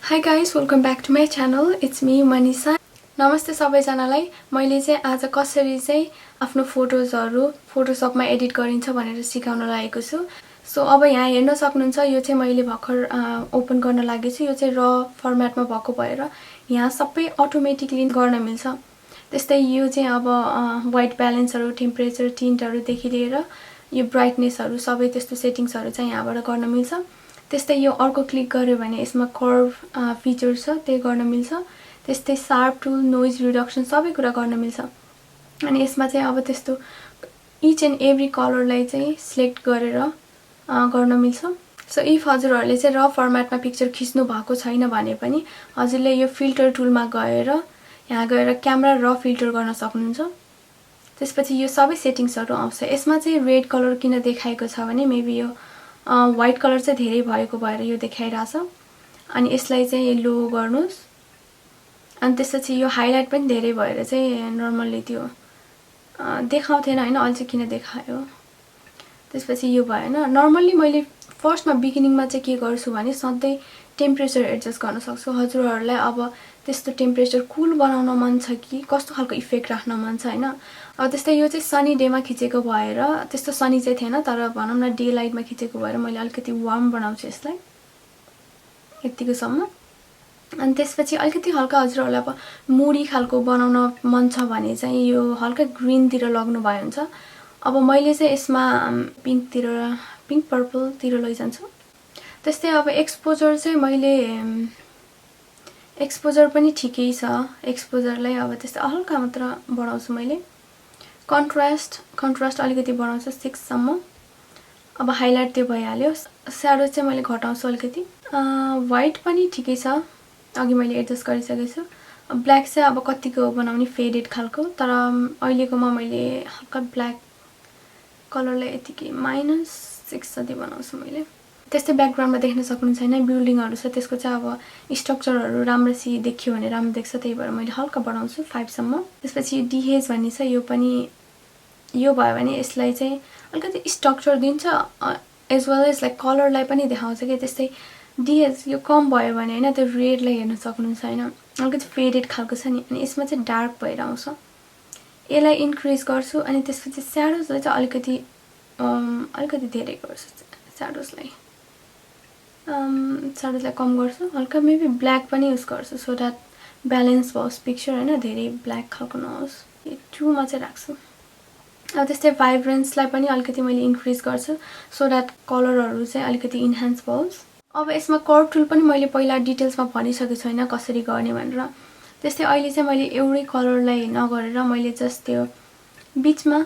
Hi guys, welcome back to my channel. It's me Manisha. नमस्ते सबैजनालाई. मैले चाहिँ आज कसरी चाहिँ आफ्नो फोटोजहरु फोटोशपमा एडिट गरिन्छ भनेर सिकाउन लागेको छु. सो अब यहाँ हेर्न सक्नुहुन्छ यो चाहिँ मैले भर्खर ओपन गर्न लागेको छु. यो चाहिँ र फर्मेटमा भएको भएर यहाँ सबै अटोमेटिकली गर्न मिल्छ. त्यस्तै यो चाहिँ अब व्हाइट ब्यालेन्सहरु, टेम्परेचर, टिन्टहरु देखि लिएर यो ब्राइटनेसहरु सबै त्यस्तो सेटिंग्सहरु चाहिँ यहाँबाट गर्न मिल्छ. त्यस्तै यो अर्को क्लिक गर्यो भने यसमा कर्भ फिचर छ, त्यो गर्न मिल्छ. त्यस्तै शार्प टुल, नोइज रिडक्सन सबै कुरा गर्न मिल्छ. अनि यसमा चाहिँ अब त्यस्तो इच एन्ड एभ्री कलरलाई चाहिँ सिलेक्ट गरेर गर्न मिल्छ. सो इफ हजुरहरुले चाहिँ र फर्मेटमा पिक्चर खिच्नु भएको छैन भने पनि हजुरले यो फिल्टर टुलमा गएर यहाँ गएर क्यामेरा र फिल्टर गर्न सक्नुहुन्छ. त्यसपछि यो सबै सेटिंग्सहरु आउँछ. यसमा चाहिँ रेड कलर किन देखाएको छ भने मेबी यो व्हाइट कलर चाहिँ धेरै भएको भएर यो देखाइराछ. अनि यसलाई चाहिँ लो गर्नुस्. अनि त्यसपछि यो हाइलाइट पनि धेरै भएर चाहिँ नर्मली त्यो देखाउँथेन हैन, अहिले चाहिँ किन देखायो. त्यसपछि यो भएन. नर्मली मैले फर्स्टमा बिगिनिङमा चाहिँ के गर्छु भने सधैँ टेम्परेचर एडजस्ट गर्न सक्छु. हजुरहरुलाई अब त्यस्तो टेम्परेचर कुल बनाउन मन छ कि कस्तो खालको इफेक्ट राख्न मन छ हैन. अब त्यस्तै यो चाहिँ सनी डेमा खिचेको भएर त्यस्तो सनी चाहिँ थिएन, तर भनौं न डे लाइटमा खिचेको भएर मैले अलिकति वार्म बनाउँछु यसलाई यतिको सम्म. अनि त्यसपछि अलिकति हल्का हजुरहरुलाई अब मुडी खालको बनाउन मन छ भने चाहिँ यो हल्का ग्रीन तिर लग्नु भयो हुन्छ. अब मैले चाहिँ यसमा पिंक पर्पल तिर लैजान्छु. त्यस्तै अब एक्सपोजर चाहिँ मैले एक्सपोजर पनि ठिकै छ. एक्सपोजरलाई अब त्यस्तै हल्का मात्र बढाउँछु मैले. कन्ट्रास्ट अलिकति बढाउँछु 6 सम्म. अब हाइलाइट त्यो भइहाल्यो. स्याडो चाहिँ मैले घटाउँछु अलिकति. व्हाइट पनि ठिकै छ, अघि मैले एडजस्ट गरिसकेको छु. ब्ल्याक चाहिँ अब कतिको बनाउने फेडेड खालको, तर अहिलेकोमा मैले हल्का ब्ल्याक कलरलाई यतिकै -6 जति बनाउँछु मैले. त्यस्तै ब्याकग्राउन्डमा देख्न सक्नुहुन्छ हैन, बिल्डिङहरु छ, त्यसको चाहिँ अब स्ट्रक्चरहरु राम्ररी देखियो भने राम्रो देख्छ, त्यही भएर मैले हल्का बढाउँछु 5 सम्म. त्यसपछि यो डिहेज भन्ने छ, यो पनि यो भयो भने यसलाई चाहिँ अलिकति स्ट्रक्चर दिन्छ एज वेल एज लाइक कलरलाई पनि देखाउँछ के. त्यस्तै डिहेज यो कम भयो भने हैन त्यो रेडलाई हेर्न सक्नुहुन्छ हैन, अलिकति फेडेड खालको छ नि. अनि यसमा चाहिँ डार्क भएर आउँछ. यसलाई इन्क्रिज गर्छु. अनि त्यसपछि स्याडोजलाई चाहिँ अलिकति धेरै गर्छु. स्याडोजलाई कम गर्छु. हल्का मेबी ब्ल्याक पनि युज गर्छु सो दैट ब्यालेन्स होस् पिक्चर हैन, धेरै ब्ल्याक खालको नहोस्. यो 2 मा चाहिँ राख्छु. अब त्यस्तै भाइब्रेन्सलाई पनि अलिकति मैले इन्क्रिज गर्छु सो दैट कलरहरु चाहिँ अलिकति इन्हान्स होस्. अब यसमा कर्व टुल पनि मैले पहिला डिटेल्समा भनिसकेको छु हैन कसरी गर्ने भनेर. त्यस्तै अहिले चाहिँ मैले एउटै कलरलाई नगरेर मैले जस्ट त्यो बीचमा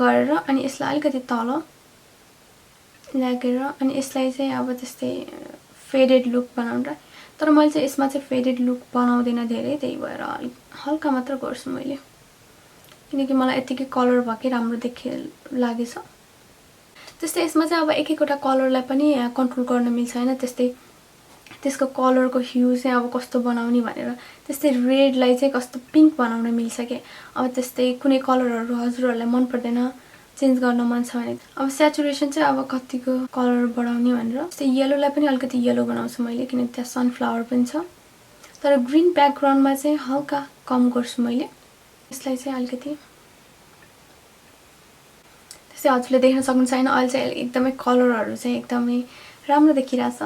गरेर अनि यसलाई अलिकति तल लागेर अनि यसलाई चाहिँ अब त्यस्तै फेडेड लुक बनाउन. तर मैले चाहिँ यसमा चाहिँ फेडेड लुक बनाउँदैन धेरै, त्यही भएर हल्का मात्र गर्छु मैले, किनकि मलाई यतिकै कलर भकै राम्रो लागेछ. त्यस्तै यसमा चाहिँ अब एक-एकवटा कलरलाई पनि कन्ट्रोल गर्न मिल्छ हैन. त्यस्तै त्यसको कलरको ह्यू चाहिँ अब कस्तो बनाउने भनेर. त्यस्तै रेडलाई चाहिँ कस्तो पिंक बनाउन मिल्छ के. अब त्यस्तै कुनै कलरहरु हजुरहरुलाई मन पर्दैन, चेन्ज गर्न मन छ भने अब स्याचुरेसन चाहिँ अब कतिको कलर बढाउने भनेर. त्यस्तै येलोलाई पनि अलिकति येलो बनाउँछु मैले, किनकि त्यहाँ सनफ्लावर पनि छ. तर ग्रीन ब्याकग्राउन्डमा चाहिँ हल्का कम गर्छु मैले. यसलाई चाहिँ अलिकति त्यस्तै हजुरले देख्न सक्नुहुन्छ हैन, अहिले चाहिँ एकदमै कलरहरु चाहिँ एकदमै राम्रो देखिरहेछ.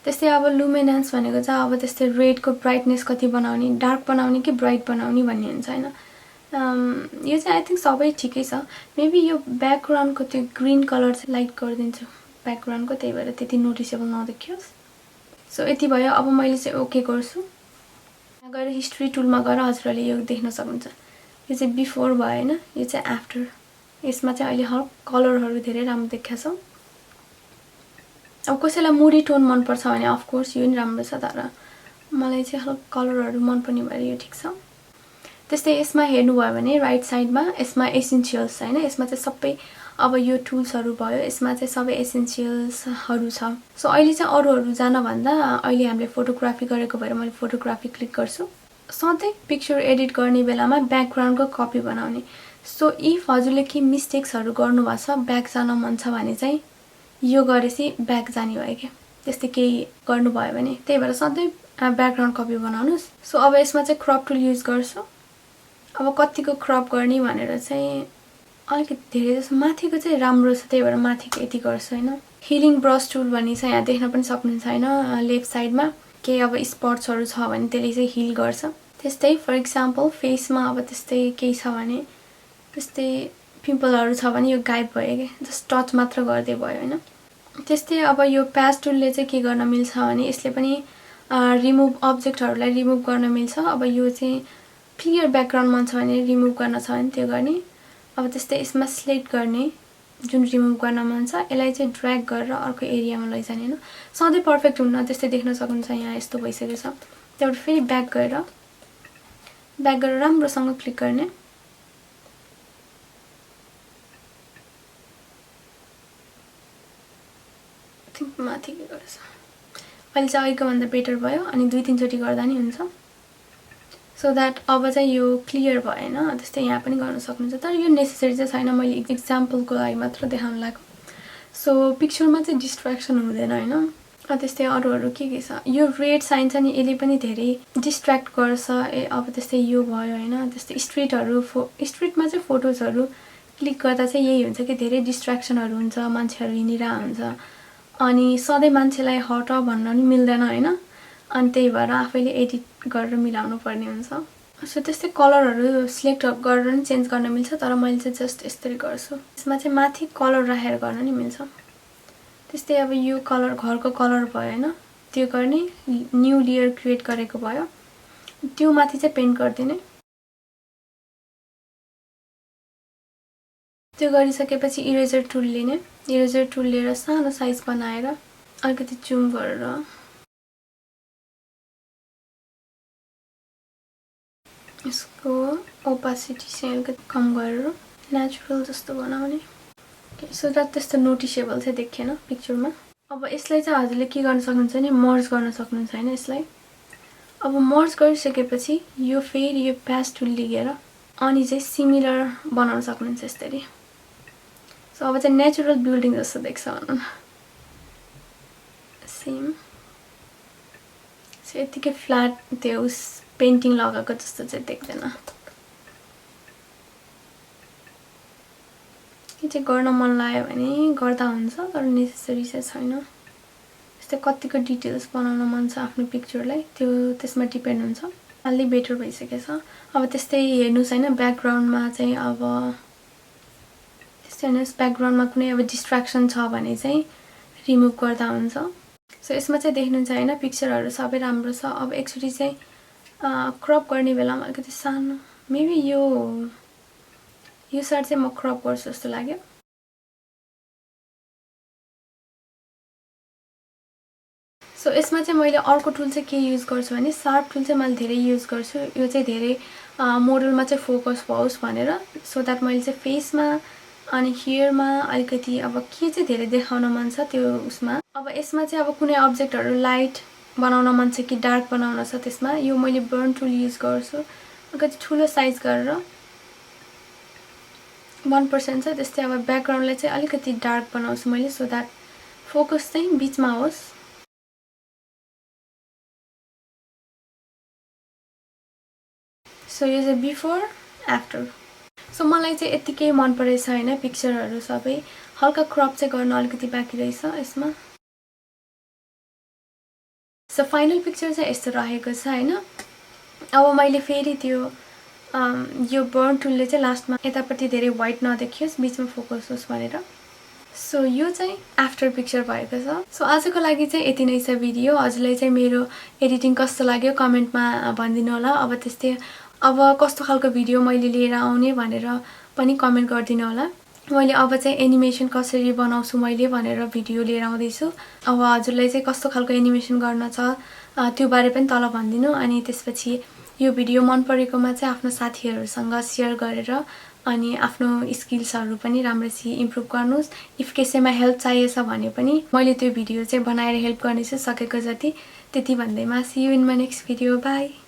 त्यस्तै अब लुमिनेन्स भनेको चाहिँ अब त्यस्तै रेडको ब्राइटनेस कति बनाउने, डार्क बनाउने कि ब्राइट बनाउने भन्ने हुन्छ हैन. यो चाहिँ आई थिंक सबै ठिकै छ. मेबी यो ब्याकग्राउन्डको त्यो ग्रीन कलर चाहिँ लाइट गरिदिन्छु ब्याकग्राउन्डको, त्यही भएर त्यति नोटिसेबल नदेखियोस्. सो यति भयो. अब मैले चाहिँ ओके गर्छु. यहाँ गएर हिस्ट्री टुलमा गएर हजुरले यो देख्न सक्नुहुन्छ. यो चाहिँ बिफोर भयो हैन, यो चाहिँ आफ्टर. यसमा चाहिँ अहिले हल्का कलरहरु धेरै राम्रो देखाछ. अब कसैलाई मुडी टोन मन पर्छ भने अफ कोर्स यो नि राम्रो छ, तर मलाई चाहिँ हल्का कलरहरु मन पर्ने भएर यो ठीक छ. त्यस्तै यसमा हेर्नु भयो भने राइट साइडमा यसमा एसेन्शियल्स हैन, यसमा चाहिँ सबै अब यो टुल्सहरु भयो, यसमा चाहिँ सबै एसेन्शियल्सहरु छ. सो अहिले चाहिँ अरूहरु जान भन्दा अहिले हामीले फोटोग्राफी गरेको भएर मैले फोटोग्राफी क्लिक गर्छु. सधैँ पिक्चर एडिट गर्ने बेलामा ब्याकग्राउन्डको कपी बनाउने. सो इफ हजुरले के मिस्टेक्सहरु गर्नु भएको छ, ब्याक जान मन छ भने चाहिँ यो गरेपछि ब्याक जाने भयो के. त्यस्तै केही गर्नुभयो भने त्यही भएर सधैँ ब्याकग्राउन्ड कपी बनाउनुस्। सो अब यसमा चाहिँ क्रप टुल युज गर्छु। अब कतिको क्रप गर्ने भनेर चाहिँ अलिकति धेरै जस्तो माथिको चाहिँ राम्रो छ, त्यही भएर माथिको यति गर्छु हैन। हिलिङ ब्रस टुल भन्ने छ, यहाँ देख्न पनि सक्नुहुन्छ हैन लेफ्ट साइडमा। केही अब स्पट्सहरू छ भने त्यसले चाहिँ हिल गर्छ। त्यस्तै फर इक्जाम्पल फेसमा अब त्यस्तै केही छ भने, त्यस्तै पिम्पलहरू छ भने यो गायब भयो के, जस्ट टच मात्र गर्दै भयो हैन। त्यस्तै अब यो प्याच टुलले चाहिँ के गर्न मिल्छ भने यसले पनि रिमुभ अब्जेक्टहरूलाई रिमुभ गर्न मिल्छ। अब यो चाहिँ क्लियर ब्याकग्राउन्ड मन छ भने रिमुभ गर्न छ भने त्यो गर्ने। अब त्यस्तै यसमा सिलेक्ट गर्ने जुन रिमुभ गर्न मन छ यसलाई चाहिँ ड्र्याग गरेर अर्को एरियामा लैजाने हैन। सधैँ पर्फेक्ट हुन्न, त्यस्तै देख्न सक्नुहुन्छ यहाँ यस्तो भइसकेको छ। त्यहाँबाट फेरि ब्याक गरेर राम्रोसँग क्लिक गर्ने। माथि के गर्छ अहिले चाहिँ अहिलेको भन्दा बेटर भयो, अनि 2-3 चोटि गर्दा नि हुन्छ। सो द्याट अब चाहिँ यो क्लियर भएन। त्यस्तै यहाँ पनि गर्न सक्नुहुन्छ, तर यो नेसेसरी चाहिँ छैन, मैले इक्जाम्पलको लागि मात्र देखाउन लाग्यो। सो पिक्चरमा चाहिँ डिस्ट्र्याक्सन हुँदैन हैन। त्यस्तै अरूहरू के छ, यो रेड साइन छ नि यसले पनि धेरै डिस्ट्र्याक्ट गर्छ। अब त्यस्तै यो भयो हैन। त्यस्तै स्ट्रिटमा चाहिँ फोटोजहरू क्लिक गर्दा चाहिँ यही हुन्छ कि धेरै डिस्ट्र्याक्सनहरू हुन्छ, मान्छेहरू हिँडिरहेको हुन्छ, अनि सधैँ मान्छेलाई हट भन्न नि मिल्दैन हैन। अनि त्यही भएर आफैले एडिट गरेर मिलाउनु पर्ने हुन्छ। सो त्यस्तै कलरहरू सिलेक्ट गरेर नि चेन्ज गर्न मिल्छ, तर मैले चाहिँ जस्ट यस्तरी गर्छु। यसमा चाहिँ माथि कलर राखेर गर्न नि मिल्छ। त्यस्तै अब यो कलर घरको कलर भयो हैन, त्यो गर्ने। न्यू लेयर क्रिएट गरेको भयो, त्यो माथि चाहिँ पेन्ट गरिदिने। त्यो गरिसकेपछि इरेजर टुल लिने। इरेजर टुल लिएर सानो साइज बनाएर अलिकति जुम गरेर यसको ओपासिटी चाहिँ अलिकति कम गरेर नेचुरल जस्तो बनाउने। सो द्याट त्यस्तो नोटिसेबल चाहिँ देखिएन पिक्चरमा। अब यसलाई चाहिँ हजुरले के गर्न सक्नुहुन्छ भने मर्ज गर्न सक्नुहुन्छ हैन यसलाई। अब मर्ज गरिसकेपछि यो फेरि यो प्याच टुल लिएर अनि चाहिँ सिमिलर बनाउन सक्नुहुन्छ यसरी। सो अब चाहिँ नेचुरल बिल्डिङ जस्तो देख्छ भनौँ न, सेम। सो यतिकै फ्ल्याट त्यो उस पेन्टिङ लगाएको जस्तो चाहिँ देख्दैन। के चाहिँ गर्न मन लाग्यो भने गर्दा हुन्छ, तर नेसेसरी चाहिँ छैन। त्यस्तै कतिको डिटेल्स बनाउन मन छ आफ्नो पिक्चरलाई, त्यो त्यसमा डिपेन्ड हुन्छ। अलि बेटर भइसकेछ। अब त्यस्तै हेर्नुहोस् हैन ब्याकग्राउन्डमा चाहिँ अब त्यस्तै हेर्नुहोस् ब्याकग्राउन्डमा कुनै अब डिस्ट्र्याक्सन छ भने चाहिँ रिमुभ गर्दा हुन्छ। सो यसमा चाहिँ देख्नुहुन्छ हैन पिक्चरहरू सबै राम्रो छ। अब एकचोटि चाहिँ क्रप गर्ने बेलामा अलिकति सानो मेबी यो साइड चाहिँ म क्रप गर्छु जस्तो लाग्यो। सो यसमा चाहिँ मैले अर्को टुल चाहिँ के युज गर्छु भने शार्प टुल चाहिँ मैले धेरै युज गर्छु। यो चाहिँ धेरै मोडलमा चाहिँ फोकस होस् भनेर, सो द्याट मैले चाहिँ फेसमा अनि हियरमा अलिकति अब के चाहिँ धेरै देखाउन मन छ त्यो उसमा। अब यसमा चाहिँ अब कुनै अब्जेक्टहरू लाइट बनाउन मन छ कि डार्क बनाउन छ, त्यसमा यो मैले बर्न टुल युज गर्छु। अलिकति ठुलो साइज गरेर 1% छ। त्यस्तै अब ब्याकग्राउन्डलाई चाहिँ अलिकति डार्क बनाउँछु मैले, सो द्याट फोकस चाहिँ बिचमा होस्। सो यो चाहिँ बिफोर आफ्टर। सो मलाई चाहिँ यतिकै मन परेछ हैन पिक्चरहरू सबै। हल्का क्रप चाहिँ गर्न अलिकति बाँकी रहेछ यसमा। सो फाइनल पिक्चर चाहिँ यस्तो रहेको छ हैन। अब मैले फेरि त्यो यो बर्न टुलले चाहिँ लास्टमा यतापट्टि धेरै व्हाइट नदेखियोस्, बिचमा फोकस होस् भनेर। सो यो चाहिँ आफ्टर पिक्चर भएको छ। सो आजको लागि चाहिँ यति नै छ भिडियो। हजुरलाई चाहिँ मेरो एडिटिङ कस्तो लाग्यो कमेन्टमा भनिदिनु होला। अब त्यस्तै अब कस्तो खालको भिडियो मैले लिएर आउने भनेर पनि कमेन्ट गरिदिनु होला। मैले अब चाहिँ एनिमेसन कसरी बनाउँछु मैले भनेर भिडियो लिएर आउँदैछु। अब हजुरलाई चाहिँ कस्तो खालको एनिमेसन गर्न छ त्यो बारे पनि तल भनिदिनु। अनि त्यसपछि यो भिडियो मन परेकोमा चाहिँ आफ्नो साथीहरूसँग सेयर गरेर अनि आफ्नो स्किल्सहरू पनि राम्ररी इम्प्रुभ गर्नुहोस्। इफ कसैमा हेल्प चाहिएछ भने पनि मैले त्यो भिडियो चाहिँ बनाएर हेल्प गर्नेछु सकेको जति। त्यति भन्दैमा see you in my next video. By.